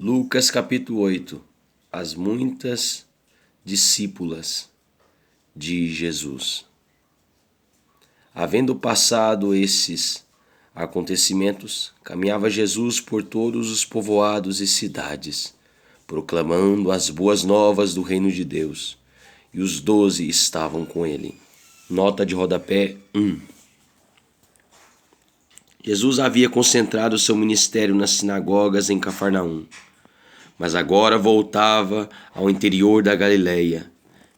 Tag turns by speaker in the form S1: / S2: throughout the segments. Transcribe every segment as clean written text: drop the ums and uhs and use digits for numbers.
S1: Lucas capítulo 8. As muitas discípulas de Jesus. Havendo passado esses acontecimentos, caminhava Jesus por todos os povoados e cidades, proclamando as boas novas do reino de Deus, e os 12 estavam com ele. Nota de rodapé 1. Jesus havia concentrado seu ministério nas sinagogas em Cafarnaum, mas agora voltava ao interior da Galileia,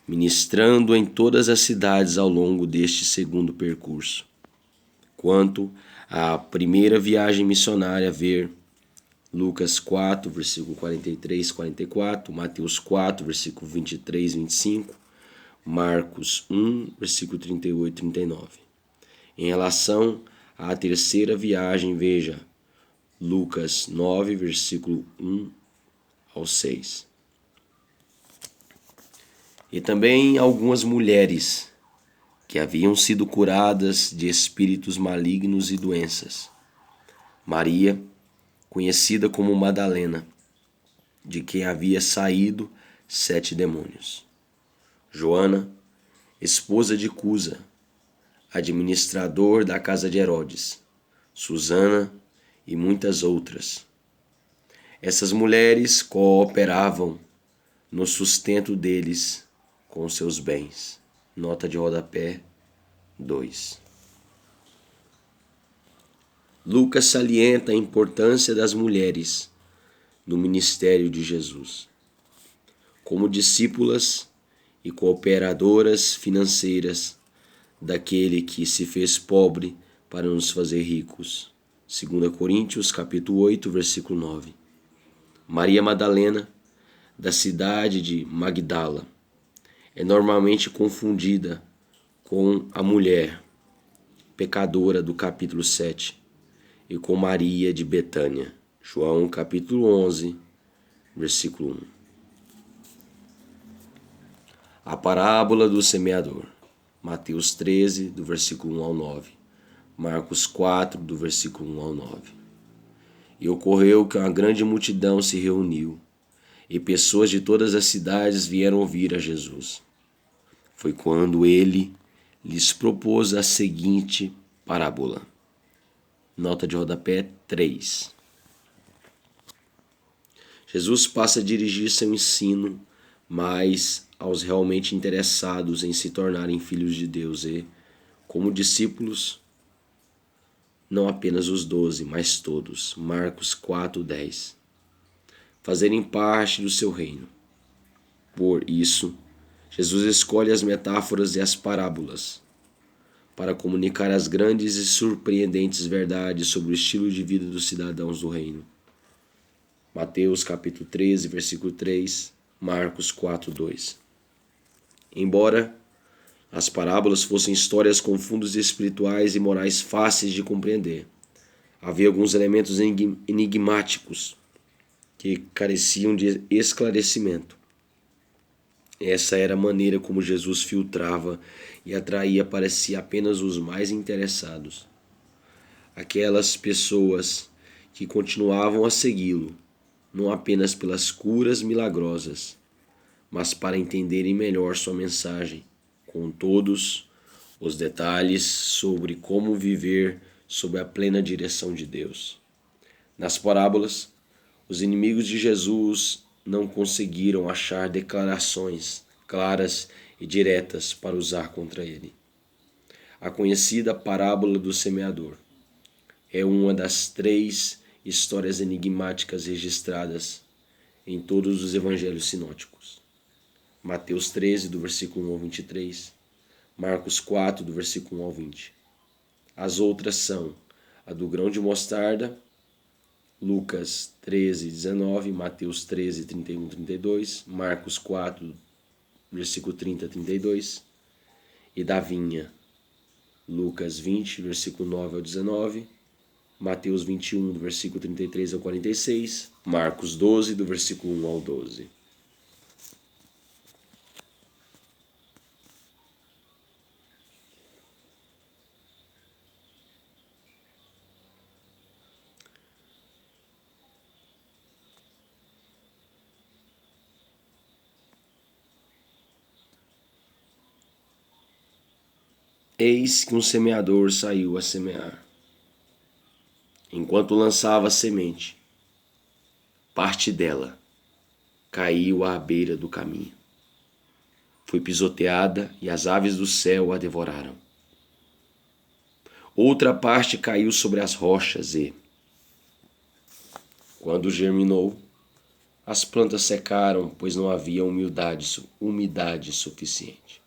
S1: ministrando em todas as cidades ao longo deste segundo percurso. Quanto à primeira viagem missionária, ver Lucas 4, versículo 43 e 44, Mateus 4, versículo 23 e 25, Marcos 1, versículo 38 e 39. Em relação à terceira viagem, veja Lucas 9, versículo 1 ao 6. E também algumas mulheres que haviam sido curadas de espíritos malignos e doenças. Maria, conhecida como Madalena, de quem havia saído 7 demônios. Joana, esposa de Cusa, administrador da casa de Herodes. Susana e muitas outras. Essas mulheres cooperavam no sustento deles com seus bens. Nota de rodapé 2. Lucas salienta a importância das mulheres no ministério de Jesus, como discípulas e cooperadoras financeiras daquele que se fez pobre para nos fazer ricos. 2 Coríntios capítulo 8, versículo 9. Maria Madalena, da cidade de Magdala, é normalmente confundida com a mulher pecadora do capítulo 7 e com Maria de Betânia. João capítulo 11, versículo 1. A parábola do semeador. Mateus 13, do versículo 1 ao 9. Marcos 4, do versículo 1 ao 9. E ocorreu que uma grande multidão se reuniu, e pessoas de todas as cidades vieram ouvir a Jesus. Foi quando ele lhes propôs a seguinte parábola. Nota de rodapé 3. Jesus passa a dirigir seu ensino mais aos realmente interessados em se tornarem filhos de Deus e, como discípulos, não apenas os 12, mas todos. Marcos 4:10. Fazerem parte do seu reino. Por isso, Jesus escolhe as metáforas e as parábolas para comunicar as grandes e surpreendentes verdades sobre o estilo de vida dos cidadãos do reino. Mateus capítulo 13, versículo 3, Marcos 4:2. Embora as parábolas fossem histórias com fundos espirituais e morais fáceis de compreender, havia alguns elementos enigmáticos que careciam de esclarecimento. Essa era a maneira como Jesus filtrava e atraía para si apenas os mais interessados. Aquelas pessoas que continuavam a segui-lo, não apenas pelas curas milagrosas, mas para entenderem melhor sua mensagem, com todos os detalhes sobre como viver sob a plena direção de Deus. Nas parábolas, os inimigos de Jesus não conseguiram achar declarações claras e diretas para usar contra ele. A conhecida parábola do semeador é uma das 3 histórias enigmáticas registradas em todos os evangelhos sinóticos. Mateus 13, do versículo 1 ao 23, Marcos 4, do versículo 1 ao 20. As outras são a do grão de mostarda, Lucas 13, 19, Mateus 13, 31, 32, Marcos 4, versículo 30 a 32, e da vinha, Lucas 20, versículo 9 ao 19, Mateus 21, do versículo 33 ao 46, Marcos 12, do versículo 1 ao 12. Eis que um semeador saiu a semear. Enquanto lançava a semente, parte dela caiu à beira do caminho. Foi pisoteada e as aves do céu a devoraram. Outra parte caiu sobre as rochas e, quando germinou, as plantas secaram, pois não havia umidade suficiente.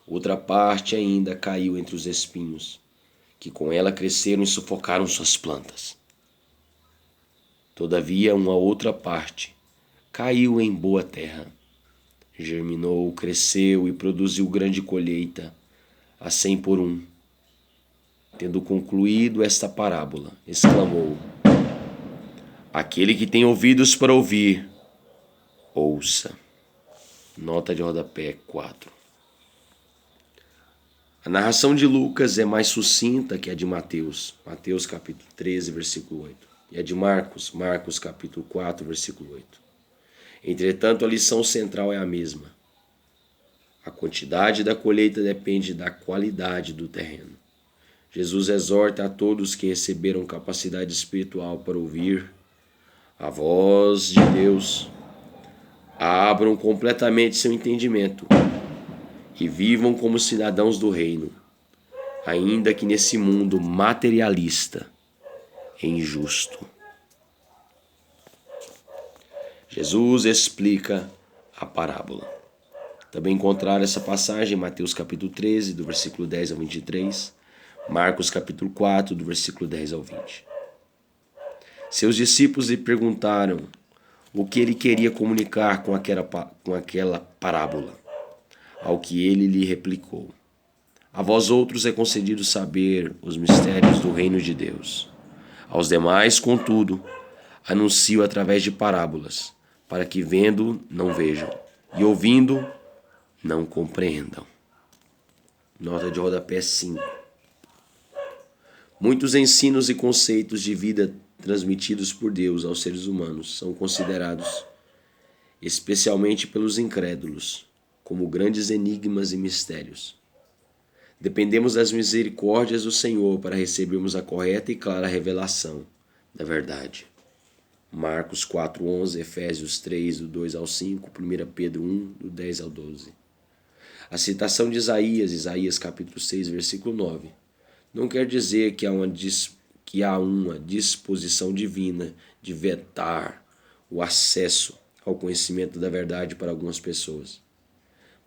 S1: Outra parte ainda caiu entre os espinhos, que com ela cresceram e sufocaram suas plantas. Todavia, uma outra parte caiu em boa terra. Germinou, cresceu e produziu grande colheita, a 100 por 1. Tendo concluído esta parábola, exclamou: Aquele que tem ouvidos para ouvir, ouça. Nota de rodapé 4. A narração de Lucas é mais sucinta que a de Mateus, Mateus capítulo 13, versículo 8, e a de Marcos, Marcos capítulo 4, versículo 8. Entretanto, a lição central é a mesma. A quantidade da colheita depende da qualidade do terreno. Jesus exorta a todos que receberam capacidade espiritual para ouvir a voz de Deus, abram completamente seu entendimento e vivam como cidadãos do reino, ainda que nesse mundo materialista e injusto. Jesus explica a parábola. Também encontrar essa passagem em Mateus capítulo 13, do versículo 10 ao 23, Marcos capítulo 4, do versículo 10 ao 20. Seus discípulos lhe perguntaram o que ele queria comunicar com aquela parábola, ao que ele lhe replicou: A vós outros é concedido saber os mistérios do reino de Deus. Aos demais, contudo, anuncio através de parábolas, para que vendo não vejam, e ouvindo não compreendam. Nota de rodapé 5. Muitos ensinos e conceitos de vida transmitidos por Deus aos seres humanos são considerados, especialmente pelos incrédulos, como grandes enigmas e mistérios. Dependemos das misericórdias do Senhor para recebermos a correta e clara revelação da verdade. Marcos 4:11, Efésios 3, do 2 ao 5, 1 Pedro 1, do 10 ao 12. A citação de Isaías capítulo 6, versículo 9, não quer dizer que há uma disposição divina de vetar o acesso ao conhecimento da verdade para algumas pessoas.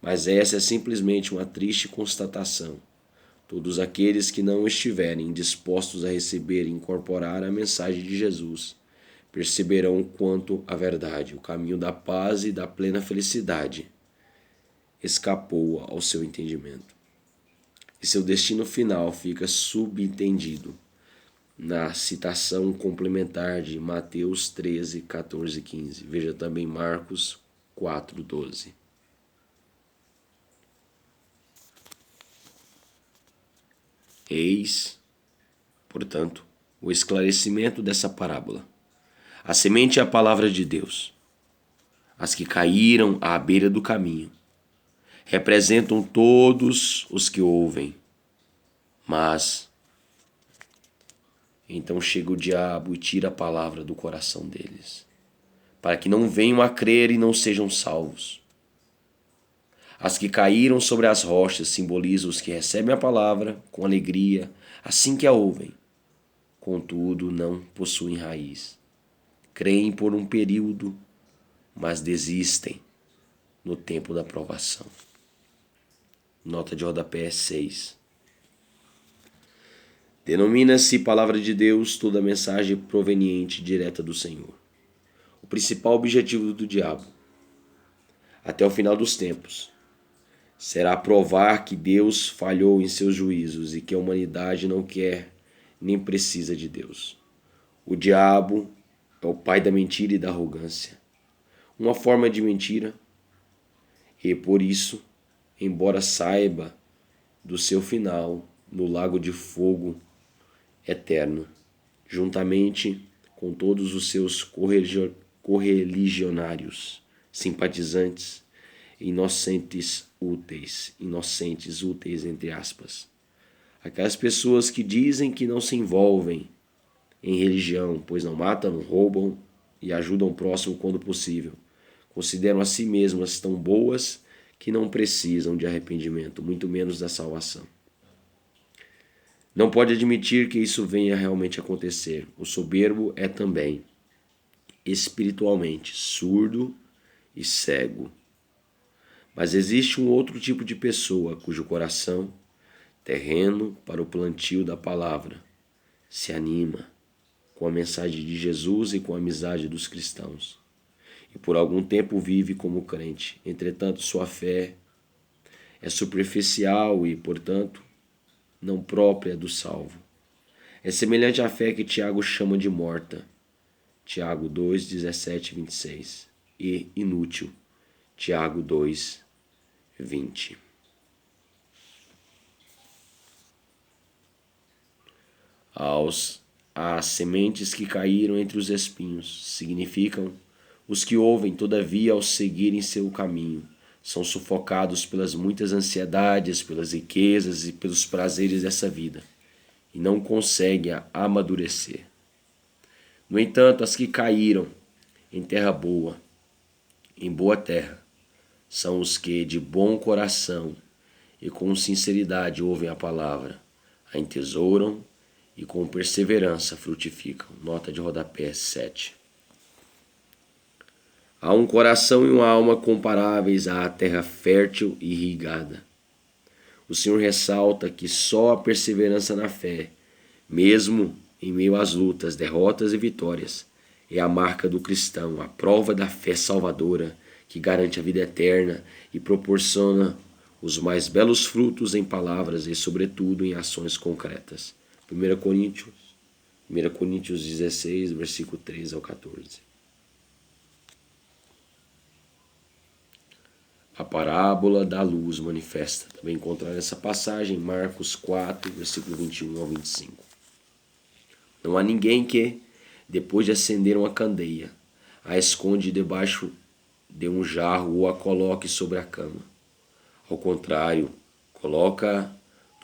S1: Mas essa é simplesmente uma triste constatação. Todos aqueles que não estiverem dispostos a receber e incorporar a mensagem de Jesus perceberão o quanto a verdade, o caminho da paz e da plena felicidade, escapou ao seu entendimento. E seu destino final fica subentendido na citação complementar de Mateus 13, 14 e 15. Veja também Marcos 4, 12. Eis, portanto, o esclarecimento dessa parábola. A semente é a palavra de Deus. As que caíram à beira do caminho representam todos os que ouvem. Mas então chega o diabo e tira a palavra do coração deles, para que não venham a crer e não sejam salvos. As que caíram sobre as rochas simbolizam os que recebem a palavra com alegria assim que a ouvem, contudo não possuem raiz. Creem por um período, mas desistem no tempo da provação. Nota de rodapé 6. Denomina-se palavra de Deus toda mensagem proveniente direta do Senhor. O principal objetivo do diabo, até o final dos tempos, será provar que Deus falhou em seus juízos e que a humanidade não quer nem precisa de Deus. O diabo é o pai da mentira e da arrogância, uma forma de mentira, e por isso, embora saiba do seu final no lago de fogo eterno, juntamente com todos os seus correligionários, simpatizantes, inocentes úteis entre aspas. Aquelas pessoas que dizem que não se envolvem em religião, pois não matam, não roubam e ajudam o próximo quando possível. Consideram a si mesmas tão boas que não precisam de arrependimento, muito menos da salvação. Não pode admitir que isso venha realmente acontecer. O soberbo é também, espiritualmente, surdo e cego. Mas existe um outro tipo de pessoa cujo coração, terreno para o plantio da palavra, se anima com a mensagem de Jesus e com a amizade dos cristãos. E por algum tempo vive como crente. Entretanto, sua fé é superficial e, portanto, não própria do salvo. É semelhante à fé que Tiago chama de morta, Tiago 2, 17 e 26, e inútil, Tiago 2, 20. As sementes que caíram entre os espinhos significam os que ouvem, todavia, ao seguirem seu caminho, são sufocados pelas muitas ansiedades, pelas riquezas e pelos prazeres dessa vida, e não conseguem amadurecer. No entanto, as que caíram em terra boa, em boa terra, são os que, de bom coração e com sinceridade, ouvem a palavra, a entesouram e com perseverança frutificam. Nota de rodapé 7. Há um coração e uma alma comparáveis à terra fértil e irrigada. O Senhor ressalta que só a perseverança na fé, mesmo em meio às lutas, derrotas e vitórias, é a marca do cristão, a prova da fé salvadora que garante a vida eterna e proporciona os mais belos frutos em palavras e, sobretudo, em ações concretas. 1 Coríntios 16, versículo 13 ao 14. A parábola da luz manifesta. Também encontrar essa passagem em Marcos 4, versículo 21 ao 25. Não há ninguém que, depois de acender uma candeia, a esconde debaixo de um jarro ou a coloque sobre a cama. Ao contrário, coloca-a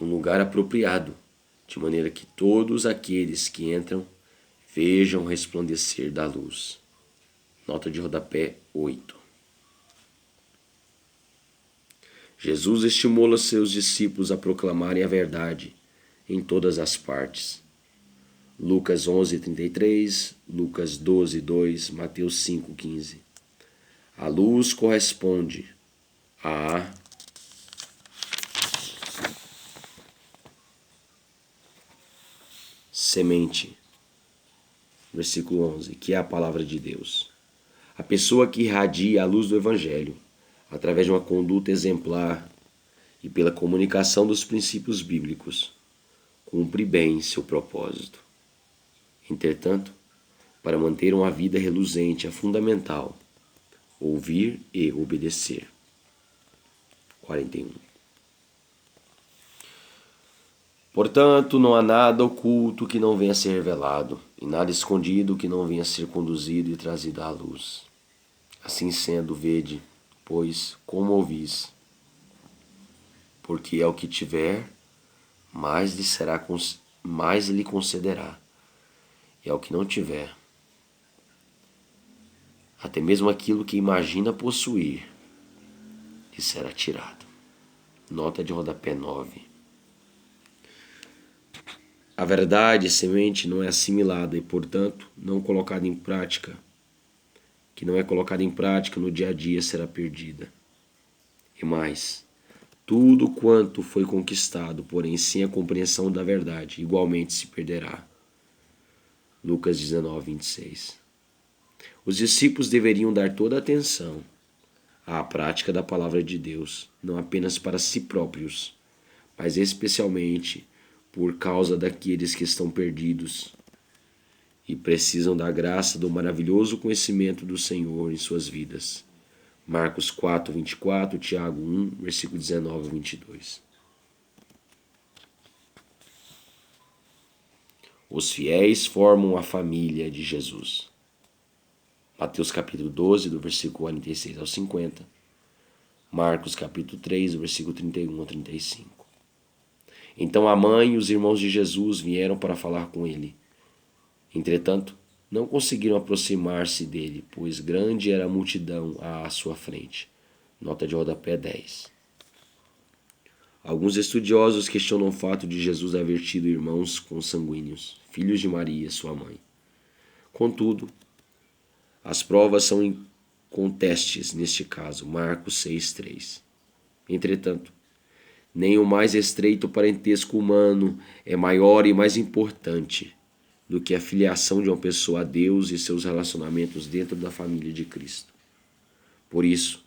S1: num lugar apropriado, de maneira que todos aqueles que entram vejam resplandecer da luz. Nota de rodapé 8. Jesus estimula seus discípulos a proclamarem a verdade em todas as partes. Lucas 11:33, Lucas 12:2, Mateus 5:15. A luz corresponde à semente, versículo 11, que é a palavra de Deus. A pessoa que irradia a luz do Evangelho, através de uma conduta exemplar e pela comunicação dos princípios bíblicos, cumpre bem seu propósito. Entretanto, para manter uma vida reluzente é fundamental ouvir e obedecer. 41. Portanto, não há nada oculto que não venha a ser revelado, e nada escondido que não venha a ser conduzido e trazido à luz. Assim sendo, vede, pois, como ouvis, porque é o que tiver, mais lhe concederá, e ao que não tiver, até mesmo aquilo que imagina possuir, lhe será tirado. Nota de rodapé 9. A verdade, semente, não é assimilada e, portanto, não colocada em prática, que não é colocada em prática no dia a dia será perdida. E mais, tudo quanto foi conquistado, porém sem a compreensão da verdade, igualmente se perderá. Lucas 19:26. Os discípulos deveriam dar toda a atenção à prática da palavra de Deus, não apenas para si próprios, mas especialmente por causa daqueles que estão perdidos e precisam da graça do maravilhoso conhecimento do Senhor em suas vidas. Marcos 4:24, Tiago 1, versículo 19 a 22. Os fiéis formam a família de Jesus. Mateus capítulo 12, do versículo 46 ao 50. Marcos capítulo 3, versículo 31 a 35. Então a mãe e os irmãos de Jesus vieram para falar com ele. Entretanto, não conseguiram aproximar-se dele, pois grande era a multidão à sua frente. Nota de rodapé 10. Alguns estudiosos questionam o fato de Jesus haver tido irmãos consanguíneos, filhos de Maria, sua mãe. Contudo, as provas são incontestes neste caso, Marcos 6,3. Entretanto, nem o mais estreito parentesco humano é maior e mais importante do que a filiação de uma pessoa a Deus e seus relacionamentos dentro da família de Cristo. Por isso,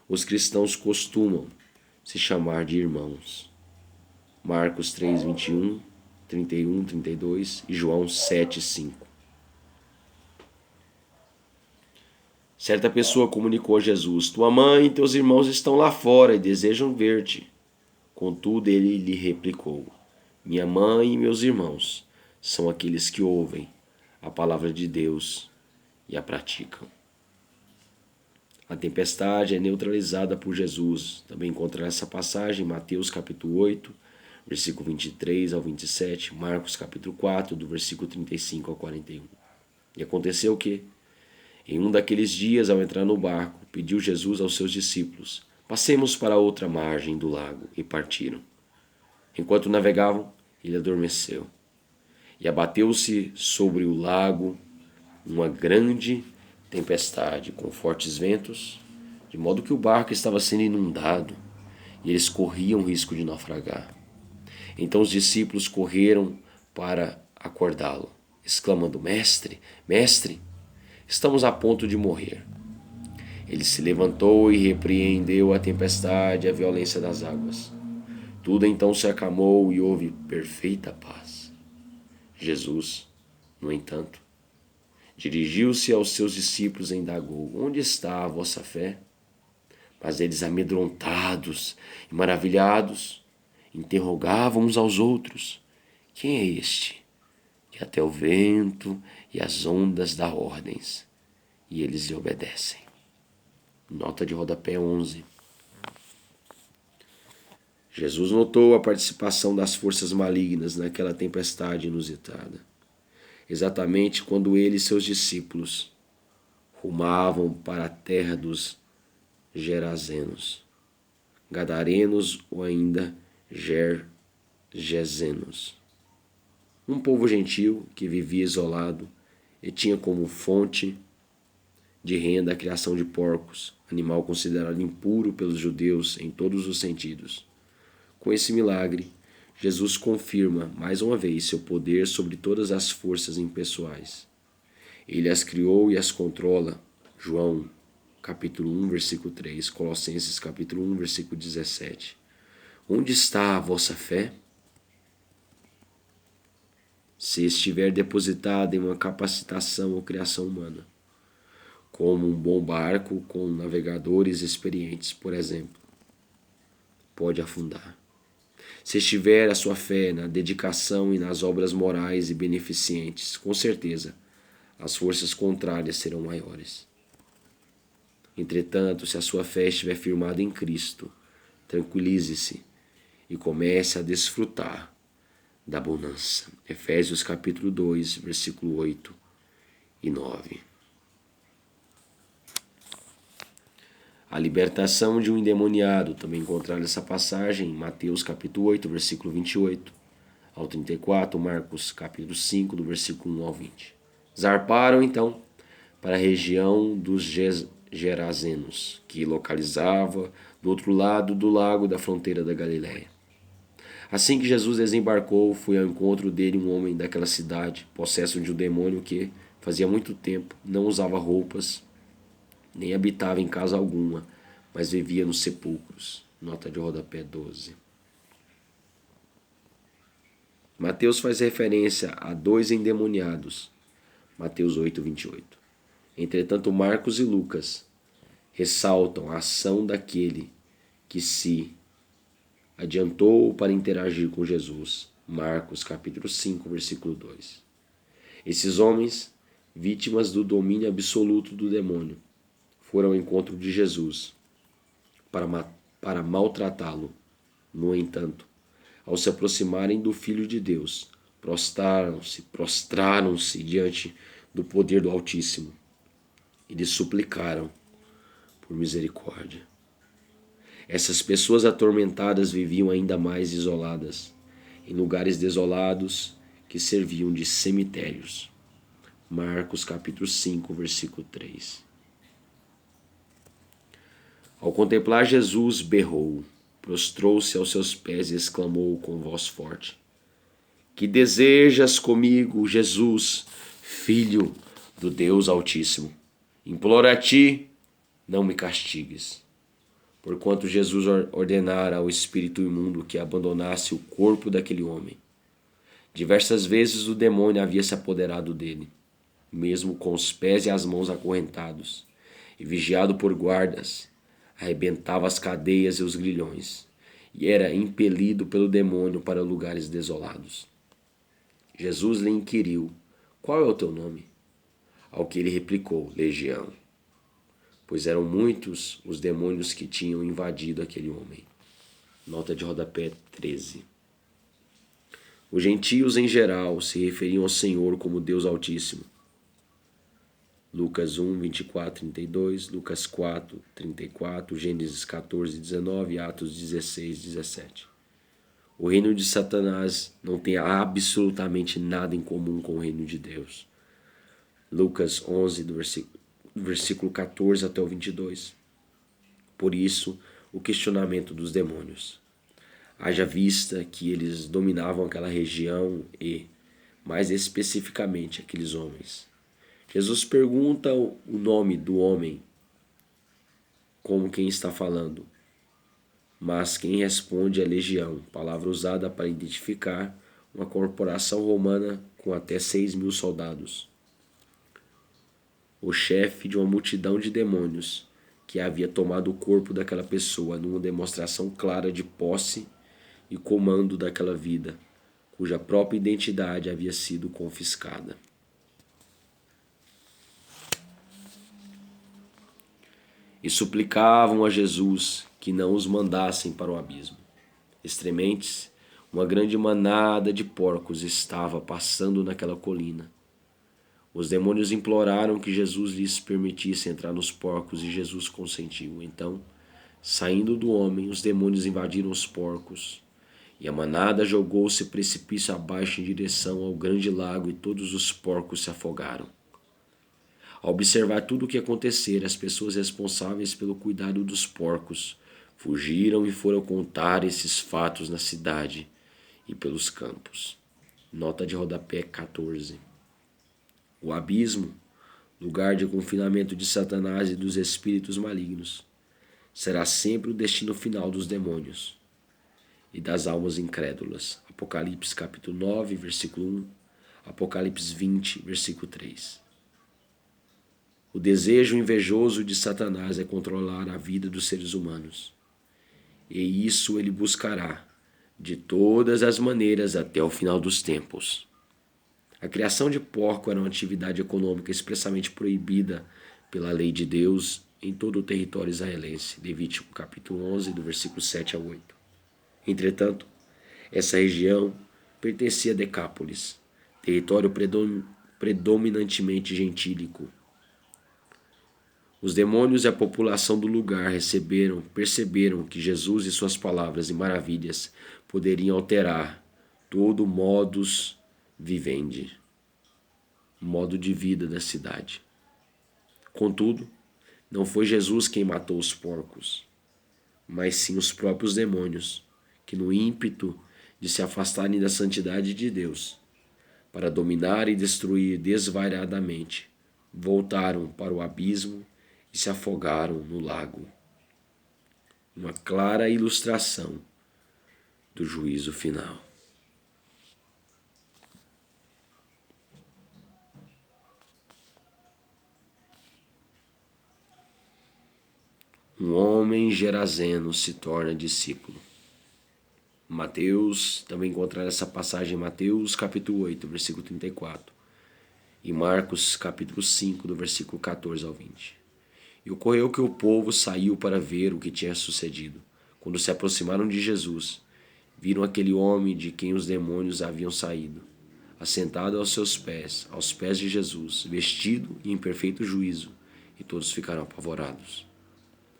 S1: os cristãos costumam se chamar de irmãos. Marcos 3, 21, 31, 32 e João 7, 5. Certa pessoa comunicou a Jesus: tua mãe e teus irmãos estão lá fora e desejam ver-te. Contudo, ele lhe replicou: minha mãe e meus irmãos são aqueles que ouvem a palavra de Deus e a praticam. A tempestade é neutralizada por Jesus. Também encontra essa passagem em Mateus capítulo 8, versículo 23 ao 27, Marcos capítulo 4, do versículo 35 ao 41. E aconteceu que, em um daqueles dias, ao entrar no barco, pediu Jesus aos seus discípulos: passemos para a outra margem do lago, e partiram. Enquanto navegavam, ele adormeceu. E abateu-se sobre o lago uma grande tempestade, com fortes ventos, de modo que o barco estava sendo inundado, e eles corriam risco de naufragar. Então os discípulos correram para acordá-lo, exclamando: Mestre, mestre, estamos a ponto de morrer. Ele se levantou e repreendeu a tempestade e a violência das águas. Tudo então se acalmou e houve perfeita paz. Jesus, no entanto, dirigiu-se aos seus discípulos e indagou: onde está a vossa fé? Mas eles, amedrontados e maravilhados, interrogavam uns aos outros: quem é este que até o vento e as ondas dá ordens, e eles lhe obedecem? Nota de rodapé 11. Jesus notou a participação das forças malignas naquela tempestade inusitada, exatamente quando ele e seus discípulos rumavam para a terra dos Gerazenos, Gadarenos ou ainda Gergesenos, um povo gentil que vivia isolado e tinha como fonte de renda a criação de porcos, animal considerado impuro pelos judeus em todos os sentidos. Com esse milagre, Jesus confirma mais uma vez seu poder sobre todas as forças impessoais. Ele as criou e as controla. João capítulo 1, versículo 3, Colossenses capítulo 1, versículo 17. Onde está a vossa fé? Se estiver depositada em uma capacitação ou criação humana, como um bom barco com navegadores experientes, por exemplo, pode afundar. Se estiver a sua fé na dedicação e nas obras morais e beneficentes, com certeza, as forças contrárias serão maiores. Entretanto, se a sua fé estiver firmada em Cristo, tranquilize-se e comece a desfrutar da bonança. Efésios capítulo 2, versículo 8 e 9. A libertação de um endemoniado, também encontrar essa passagem em Mateus capítulo 8, versículo 28 ao 34, Marcos capítulo 5, do versículo 1 ao 20. Zarparam então para a região dos Gerazenos, que localizava do outro lado do lago da fronteira da Galiléia. Assim que Jesus desembarcou, foi ao encontro dele um homem daquela cidade, possesso de um demônio que, fazia muito tempo, não usava roupas, nem habitava em casa alguma, mas vivia nos sepulcros. Nota de rodapé 12. Mateus faz referência a 2 endemoniados. Mateus 8, 28. Entretanto, Marcos e Lucas ressaltam a ação daquele que se adiantou para interagir com Jesus. Marcos capítulo 5, versículo 2. Esses homens, vítimas do domínio absoluto do demônio, foram ao encontro de Jesus para maltratá-lo. No entanto, ao se aproximarem do Filho de Deus, prostraram-se diante do poder do Altíssimo e lhe suplicaram por misericórdia. Essas pessoas atormentadas viviam ainda mais isoladas, em lugares desolados que serviam de cemitérios. Marcos capítulo 5, versículo 3. Ao contemplar Jesus, berrou, prostrou-se aos seus pés e exclamou com voz forte: Que desejas comigo, Jesus, Filho do Deus Altíssimo? Imploro a ti, não me castigues. Porquanto Jesus ordenara ao espírito imundo que abandonasse o corpo daquele homem. Diversas vezes o demônio havia se apoderado dele, mesmo com os pés e as mãos acorrentados, e vigiado por guardas, arrebentava as cadeias e os grilhões, e era impelido pelo demônio para lugares desolados. Jesus lhe inquiriu: Qual é o teu nome? Ao que ele replicou: Legião, pois eram muitos os demônios que tinham invadido aquele homem. Nota de rodapé 13. Os gentios em geral se referiam ao Senhor como Deus Altíssimo. Lucas 1, 24, 32, Lucas 4, 34, Gênesis 14, 19 e Atos 16, 17. O reino de Satanás não tem absolutamente nada em comum com o reino de Deus. Lucas 11, do versículo 14 até o 22. Por isso, o questionamento dos demônios. Haja vista que eles dominavam aquela região e, mais especificamente, aqueles homens. Jesus pergunta o nome do homem como quem está falando, mas quem responde é legião, palavra usada para identificar uma corporação romana com até 6.000 soldados. O chefe de uma multidão de demônios que havia tomado o corpo daquela pessoa numa demonstração clara de posse e comando daquela vida, cuja própria identidade havia sido confiscada. E suplicavam a Jesus que não os mandassem para o abismo. Extrementes, uma grande manada de porcos estava passando naquela colina. Os demônios imploraram que Jesus lhes permitisse entrar nos porcos e Jesus consentiu. Então, saindo do homem, os demônios invadiram os porcos e a manada jogou-se precipício abaixo em direção ao grande lago e todos os porcos se afogaram. Ao observar tudo o que acontecera, as pessoas responsáveis pelo cuidado dos porcos fugiram e foram contar esses fatos na cidade e pelos campos. Nota de rodapé 14. O abismo, lugar de confinamento de Satanás e dos espíritos malignos, será sempre o destino final dos demônios e das almas incrédulas. Apocalipse capítulo 9, versículo 1, Apocalipse 20, versículo 3. O desejo invejoso de Satanás é controlar a vida dos seres humanos. E isso ele buscará de todas as maneiras até o final dos tempos. A criação de porco era uma atividade econômica expressamente proibida pela lei de Deus em todo o território israelense. Levítico capítulo 11, do versículo 7 a 8. Entretanto, essa região pertencia a Decápolis, território predominantemente gentílico. Os demônios e a população do lugar perceberam que Jesus e suas palavras e maravilhas poderiam alterar todo o modus vivendi, modo de vida da cidade. Contudo, não foi Jesus quem matou os porcos, mas sim os próprios demônios, que no ímpeto de se afastarem da santidade de Deus, para dominar e destruir desvairadamente, voltaram para o abismo e se afogaram no lago. Uma clara ilustração do juízo final. Um homem gerazeno se torna discípulo. Mateus, também encontrar essa passagem em Mateus capítulo 8, versículo 34. E Marcos capítulo 5, do versículo 14 ao 20. E ocorreu que o povo saiu para ver o que tinha sucedido. Quando se aproximaram de Jesus, viram aquele homem de quem os demônios haviam saído, assentado aos pés de Jesus, vestido e em perfeito juízo, e todos ficaram apavorados.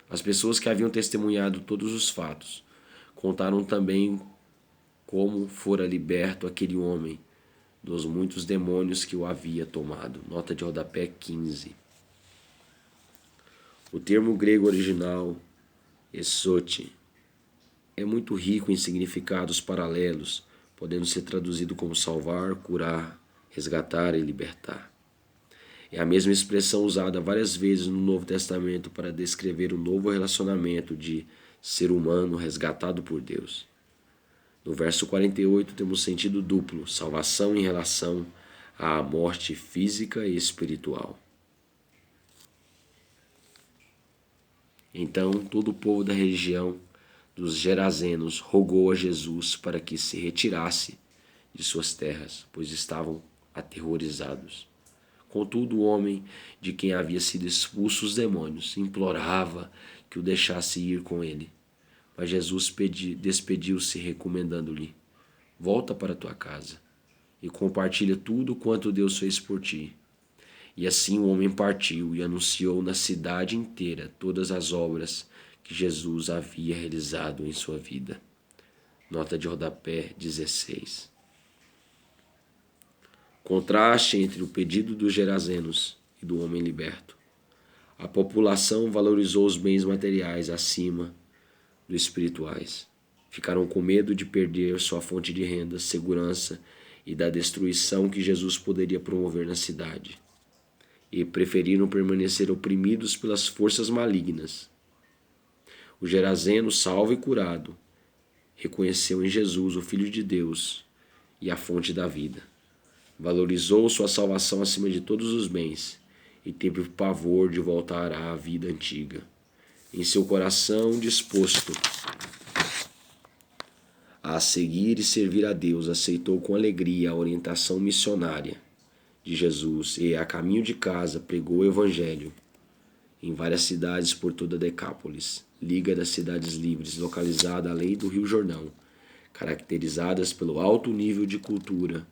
S1: As pessoas que haviam testemunhado todos os fatos contaram também como fora liberto aquele homem dos muitos demônios que o havia tomado. Nota de rodapé 15. O termo grego original, exote, é muito rico em significados paralelos, podendo ser traduzido como salvar, curar, resgatar e libertar. É a mesma expressão usada várias vezes no Novo Testamento para descrever o novo relacionamento de ser humano resgatado por Deus. No verso 48 temos sentido duplo, salvação em relação à morte física e espiritual. Então todo o povo da região dos Gerazenos rogou a Jesus para que se retirasse de suas terras, pois estavam aterrorizados. Contudo, o homem de quem havia sido expulso os demônios implorava que o deixasse ir com ele. Mas Jesus despediu-se, recomendando-lhe: volta para tua casa e compartilha tudo quanto Deus fez por ti. E assim o homem partiu e anunciou na cidade inteira todas as obras que Jesus havia realizado em sua vida. Nota de rodapé 16. Contraste entre o pedido dos Gerazenos e do homem liberto. A população valorizou os bens materiais acima dos espirituais. Ficaram com medo de perder sua fonte de renda, segurança e da destruição que Jesus poderia promover na cidade. E preferiram permanecer oprimidos pelas forças malignas. O Gerazeno, salvo e curado, reconheceu em Jesus o Filho de Deus e a fonte da vida. Valorizou sua salvação acima de todos os bens e teve o pavor de voltar à vida antiga. Em seu coração disposto a seguir e servir a Deus, aceitou com alegria a orientação missionária de Jesus e, a caminho de casa, pregou o Evangelho em várias cidades por toda Decápolis, Liga das Cidades Livres, localizada além do Rio Jordão, caracterizadas pelo alto nível de cultura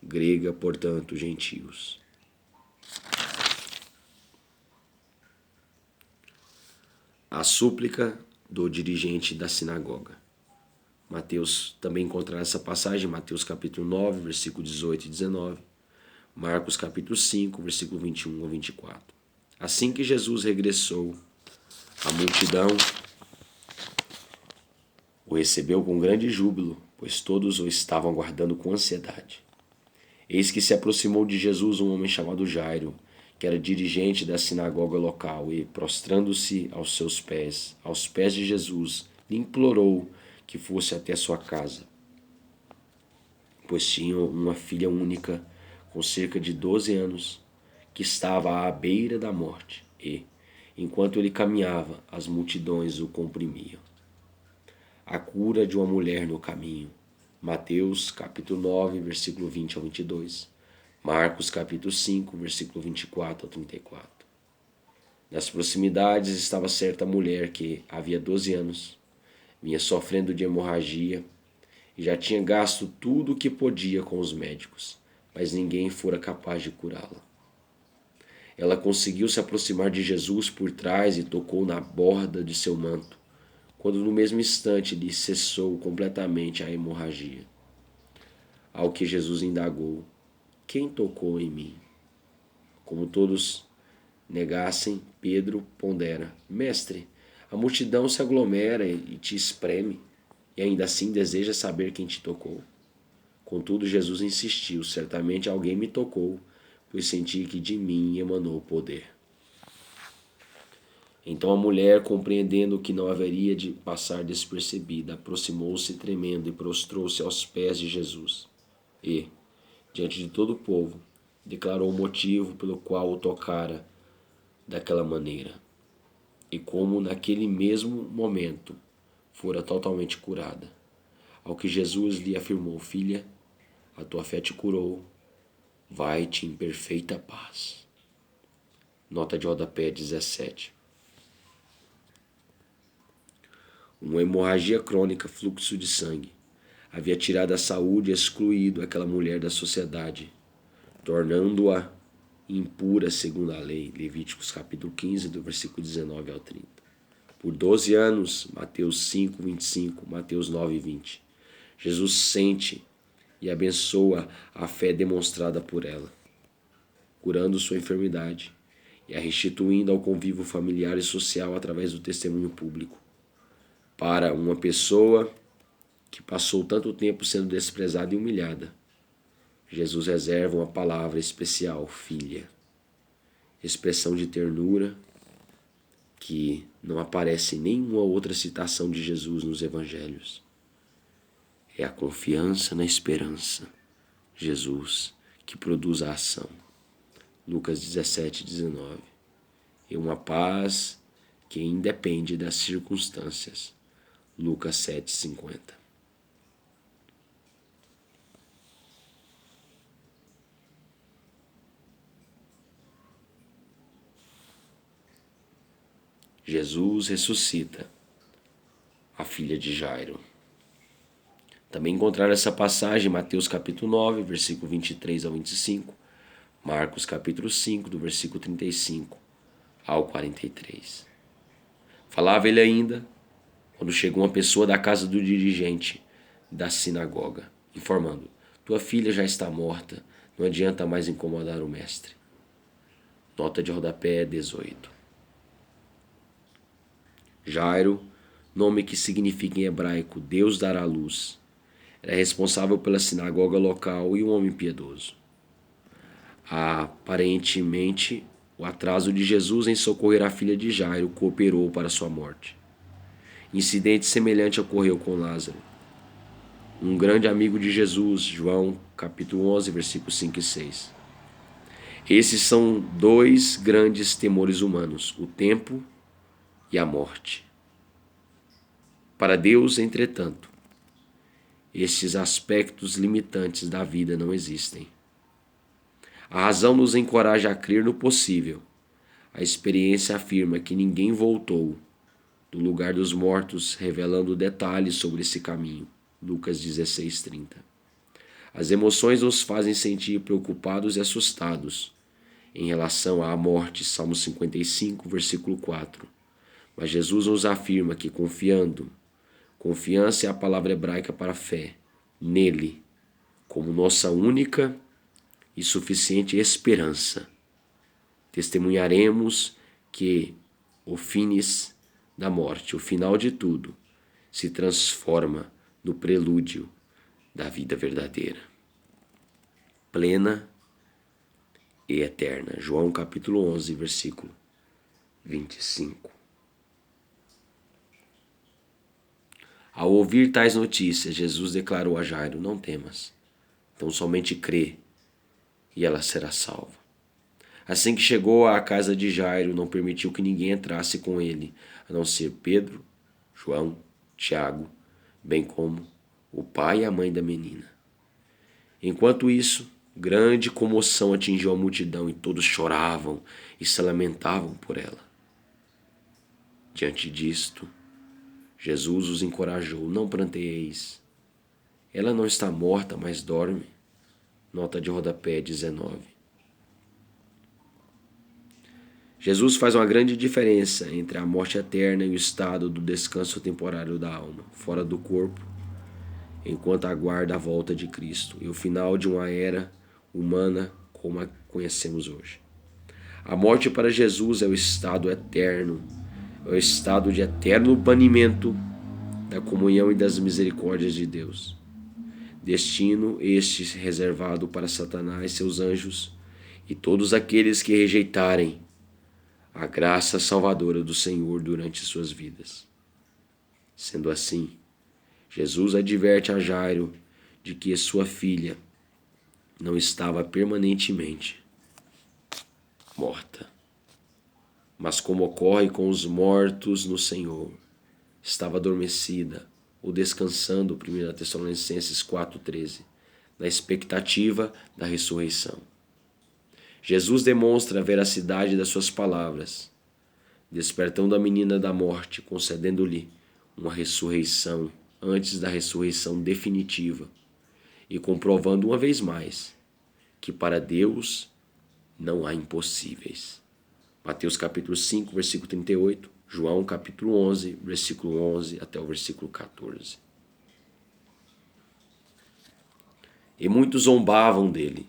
S1: grega, portanto, gentios. A súplica do dirigente da sinagoga. Mateus também encontrará essa passagem em Mateus capítulo 9, versículo 18 e 19. Marcos capítulo 5, versículo 21 ao 24. Assim que Jesus regressou, a multidão o recebeu com grande júbilo, pois todos o estavam aguardando com ansiedade. Eis que se aproximou de Jesus um homem chamado Jairo, que era dirigente da sinagoga local, e, prostrando-se aos pés de Jesus, lhe implorou que fosse até sua casa, pois tinha uma filha única, com cerca de 12 anos, que estava à beira da morte, e, enquanto ele caminhava, as multidões o comprimiam. A cura de uma mulher no caminho. Mateus capítulo 9, versículo 20 ao 22. Marcos capítulo 5, versículo 24 ao 34. Nas proximidades estava certa mulher que, havia 12 anos, vinha sofrendo de hemorragia e já tinha gasto tudo o que podia com os médicos, mas ninguém fora capaz de curá-la. Ela conseguiu se aproximar de Jesus por trás e tocou na borda de seu manto, quando no mesmo instante lhe cessou completamente a hemorragia. Ao que Jesus indagou: quem tocou em mim? Como todos negassem, Pedro pondera: Mestre, a multidão se aglomera e te espreme, e ainda assim deseja saber quem te tocou. Contudo, Jesus insistiu: certamente alguém me tocou, pois senti que de mim emanou o poder. Então a mulher, compreendendo que não haveria de passar despercebida, aproximou-se tremendo e prostrou-se aos pés de Jesus. E, diante de todo o povo, declarou o motivo pelo qual o tocara daquela maneira, e como naquele mesmo momento fora totalmente curada. Ao que Jesus lhe afirmou: filha, a tua fé te curou, vai-te em perfeita paz. Nota de rodapé 17. uma hemorragia crônica, fluxo de sangue. Havia tirado a saúde e excluído aquela mulher da sociedade, tornando-a impura segundo a lei. Levíticos capítulo 15, do versículo 19 ao 30. Por 12 anos, Mateus 5, 25, Mateus 9, 20. Jesus sente e abençoa a fé demonstrada por ela, curando sua enfermidade e a restituindo ao convívio familiar e social através do testemunho público. Para uma pessoa que passou tanto tempo sendo desprezada e humilhada, Jesus reserva uma palavra especial, filha, expressão de ternura que não aparece em nenhuma outra citação de Jesus nos evangelhos. É a confiança na esperança, Jesus, que produz a ação. Lucas 17, 19. E uma paz que independe das circunstâncias. Lucas 7, 50. Jesus ressuscita a filha de Jairo. Também encontraram essa passagem em Mateus capítulo 9, versículo 23 ao 25, Marcos capítulo 5, do versículo 35 ao 43. Falava ele ainda, quando chegou uma pessoa da casa do dirigente da sinagoga, informando: tua filha já está morta, não adianta mais incomodar o mestre. Nota de rodapé 18. Jairo, nome que significa em hebraico Deus dará luz, era responsável pela sinagoga local e um homem piedoso. Aparentemente, o atraso de Jesus em socorrer a filha de Jairo cooperou para sua morte. Incidente semelhante ocorreu com Lázaro, um grande amigo de Jesus, João capítulo 11, versículos 5 e 6. Esses são dois grandes temores humanos, o tempo e a morte. Para Deus, entretanto, estes aspectos limitantes da vida não existem. A razão nos encoraja a crer no possível. A experiência afirma que ninguém voltou do lugar dos mortos, revelando detalhes sobre esse caminho. Lucas 16:30. As emoções nos fazem sentir preocupados e assustados em relação à morte. Salmo 55, versículo 4. Mas Jesus nos afirma que confiança é a palavra hebraica para fé, nele, como nossa única e suficiente esperança. Testemunharemos que o finis da morte, o final de tudo, se transforma no prelúdio da vida verdadeira, plena e eterna. João capítulo 11, versículo 25. Ao ouvir tais notícias, Jesus declarou a Jairo: não temas, então somente crê e ela será salva. Assim que chegou à casa de Jairo, não permitiu que ninguém entrasse com ele, a não ser Pedro, João, Tiago, bem como o pai e a mãe da menina. Enquanto isso, grande comoção atingiu a multidão e todos choravam e se lamentavam por ela. Diante disto, Jesus os encorajou: não pranteeis. Ela não está morta, mas dorme. Nota de rodapé 19. Jesus faz uma grande diferença entre a morte eterna e o estado do descanso temporário da alma, fora do corpo, enquanto aguarda a volta de Cristo e o final de uma era humana como a conhecemos hoje. A morte para Jesus é o estado eterno, é o estado de eterno banimento da comunhão e das misericórdias de Deus. Destino este reservado para Satanás, seus anjos e todos aqueles que rejeitarem a graça salvadora do Senhor durante suas vidas. Sendo assim, Jesus adverte a Jairo de que sua filha não estava permanentemente morta, mas como ocorre com os mortos no Senhor, estava adormecida ou descansando, 1 Tessalonicenses 4,13, na expectativa da ressurreição. Jesus demonstra a veracidade das suas palavras, despertando a menina da morte, concedendo-lhe uma ressurreição antes da ressurreição definitiva e comprovando uma vez mais que para Deus não há impossíveis. Mateus capítulo 5, versículo 38, João capítulo 11, versículo 11 até o versículo 14. E muitos zombavam dele,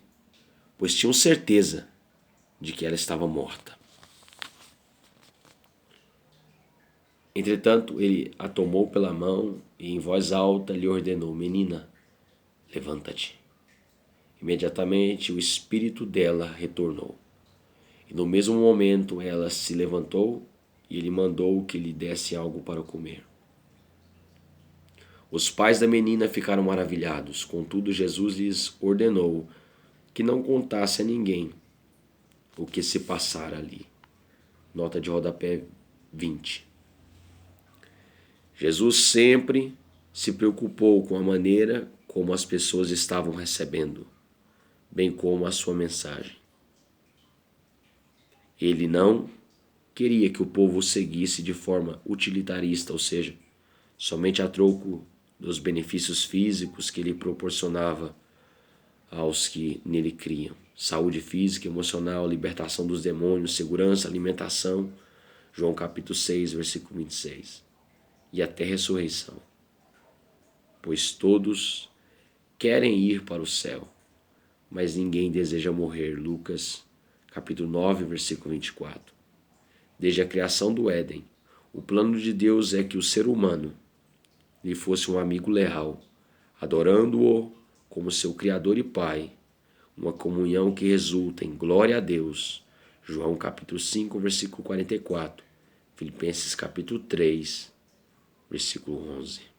S1: pois tinham certeza de que ela estava morta. Entretanto, ele a tomou pela mão e em voz alta lhe ordenou: Menina, levanta-te. Imediatamente o espírito dela retornou. E no mesmo momento ela se levantou e ele mandou que lhe desse algo para comer. Os pais da menina ficaram maravilhados, contudo Jesus lhes ordenou que não contasse a ninguém o que se passara ali. Nota de rodapé 20. Jesus sempre se preocupou com a maneira como as pessoas estavam recebendo, bem como a sua mensagem. Ele não queria que o povo o seguisse de forma utilitarista, ou seja, somente a troco dos benefícios físicos que ele proporcionava aos que nele criam. Saúde física, emocional, libertação dos demônios, segurança, alimentação. João capítulo 6, versículo 26. E até ressurreição. Pois todos querem ir para o céu, mas ninguém deseja morrer. Lucas capítulo 9, versículo 24. Desde a criação do Éden, o plano de Deus é que o ser humano lhe fosse um amigo leal, adorando-o como seu Criador e Pai, uma comunhão que resulta em glória a Deus. João capítulo 5, versículo 44, Filipenses capítulo 3, versículo 11.